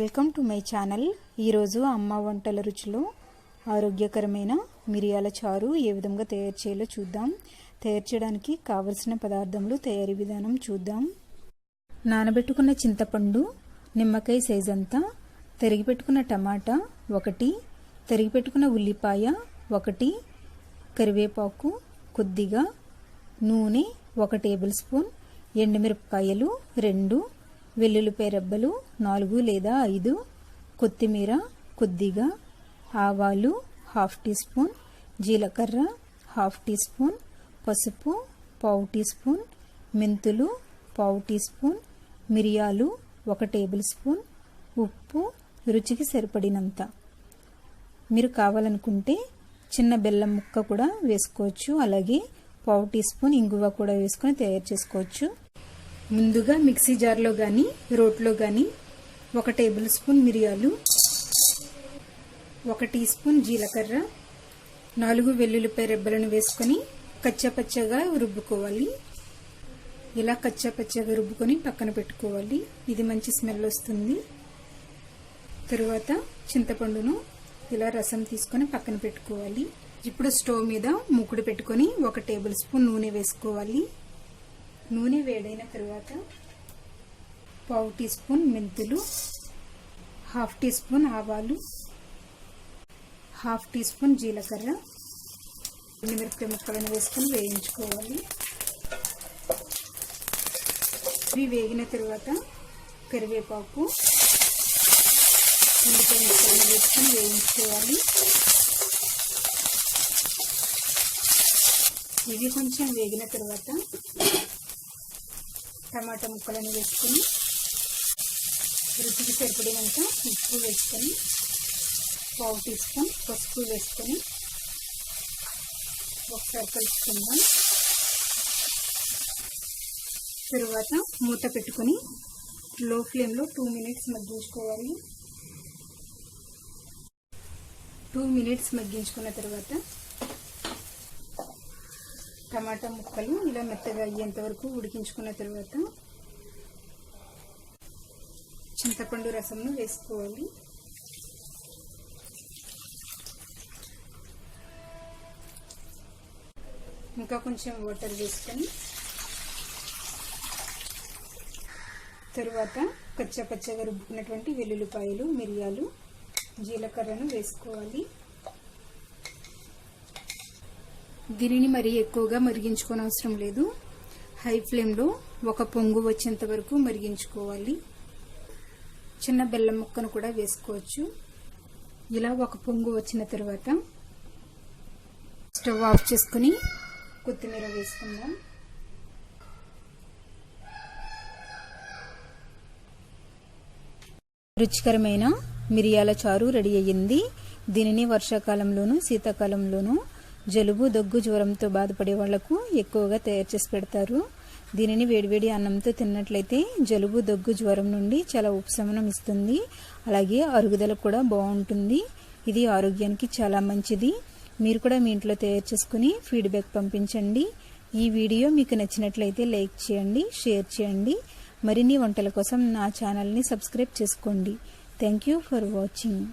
Welcome to my channel. ఈరోజు అమ్మ వంటల రుచిలో ఆరోగ్యకరమైన మిరియాల చారు ఏ విధంగా తయారు చేయాలో చూద్దాం. తయారు చేయడానికి కావలసిన పదార్థములు, తయారీ విధానం చూద్దాం. నానబెట్టుకున్న చింతపండు నిమ్మకాయ సైజ్ అంతా, తరిగిపెట్టుకున్న టమాటా 1, తరిగిపెట్టుకున్న ఉల్లిపాయ 1, కరివేపాకు కొద్దిగా, నూనె 1 టేబుల్ స్పూన్, ఎండుమిరపకాయలు 2, వెల్లుల్లిపాయ రెబ్బలు 4 లేదా 5, కొత్తిమీర కొద్దిగా, ఆవాలు 1/2 టీ స్పూన్, జీలకర్ర 1/2 టీ స్పూన్, పసుపు 1/4 టీ స్పూన్, మెంతులు 1/4 టీ స్పూన్, మిరియాలు 1 టేబుల్ స్పూన్, ఉప్పు రుచికి సరిపడినంత. మీరు కావాలనుకుంటే చిన్న బెల్లం ముక్క కూడా వేసుకోవచ్చు. అలాగే 1/4 టీ స్పూన్ ఇంగువ కూడా వేసుకొని తయారు చేసుకోవచ్చు. ముందుగా మిక్సీ జార్లో కానీ రోట్లో కానీ 1 టేబుల్ స్పూన్ మిరియాలు, 1 టీ స్పూన్ జీలకర్ర, 4 వెల్లుల్లిపాయ రెబ్బలను వేసుకొని కచ్చాపచ్చగా రుబ్బుకోవాలి. ఇలా కచ్చాపచ్చగా రుబ్బుకొని పక్కన పెట్టుకోవాలి. ఇది మంచి స్మెల్ వస్తుంది. తరువాత చింతపండును ఇలా రసం తీసుకొని పక్కన పెట్టుకోవాలి. ఇప్పుడు స్టవ్ మీద మూకుడు పెట్టుకొని 1 టేబుల్ స్పూన్ నూనె వేసుకోవాలి. నూనె వేడైన తరువాత 1/4 టీ స్పూన్ మెంతులు, 1/2 టీ స్పూన్ ఆవాలు, 1/2 టీ స్పూన్ జీలకర్ర, ఎండుమిరపకాయ ముక్కలను వేసుకొని వేయించుకోవాలి. ఇవి వేగిన తరువాత కరివేపాకు, ఉల్లిపాయ ముక్కలను వేసుకొని వేయించుకోవాలి. ఇవి కొంచెం వేగిన తరువాత టమాటా ముక్కలను వేసుకొని రుచికి సరిపడినంత ఉప్పు వేసుకొని 1/4 టీ స్పూన్ పసుపు వేసుకొని ఒకసారి కలుపుకుందాం. తరువాత మూత పెట్టుకొని లో ఫ్లేమ్లో 2 మినిట్స్ మగ్గించుకోవాలి. 2 మినిట్స్ మగ్గించుకున్న తర్వాత టమాటా ముక్కలు ఇలా మెత్తగా అయ్యేంత వరకు ఉడికించుకున్న తర్వాత చింతపండు రసంను వేసుకోవాలి. ఇంకా కొంచెం వాటర్ వేసుకొని తరువాత కచ్చాపచ్చగా రుబ్బుకున్నటువంటి వెల్లుల్లిపాయలు, మిరియాలు, జీలకర్రను వేసుకోవాలి. దీనిని మరీ ఎక్కువగా మరిగించుకోని అవసరం లేదు. హై ఫ్లేమ్లో 1 పొంగు వచ్చేంత వరకు మరిగించుకోవాలి. చిన్న బెల్లం ముక్కను కూడా వేసుకోవచ్చు. ఇలా 1 పొంగు వచ్చిన తర్వాత స్టవ్ ఆఫ్ చేసుకుని కొత్తిమీర వేసుకుందాం. రుచికరమైన మిరియాల చారు రెడీ అయ్యింది. దీనిని వర్షాకాలంలోనూ శీతాకాలంలోనూ జలుబు, దగ్గు, జ్వరంతో బాధపడే వాళ్లకు ఎక్కువగా తయారు చేసి పెడతారు. దీనిని వేడివేడి అన్నంతో తిన్నట్లయితే జలుబు, దగ్గు, జ్వరం నుండి చాలా ఉపశమనం ఇస్తుంది. అలాగే అరుగుదల కూడా బాగుంటుంది. ఇది ఆరోగ్యానికి చాలా మంచిది. మీరు కూడా మీ ఇంట్లో తయారు చేసుకుని ఫీడ్బ్యాక్ పంపించండి. ఈ వీడియో మీకు నచ్చినట్లయితే లైక్ చేయండి, షేర్ చేయండి. మరిన్ని వంటల కోసం నా ఛానల్ని సబ్స్క్రైబ్ చేసుకోండి. Thank you for watching.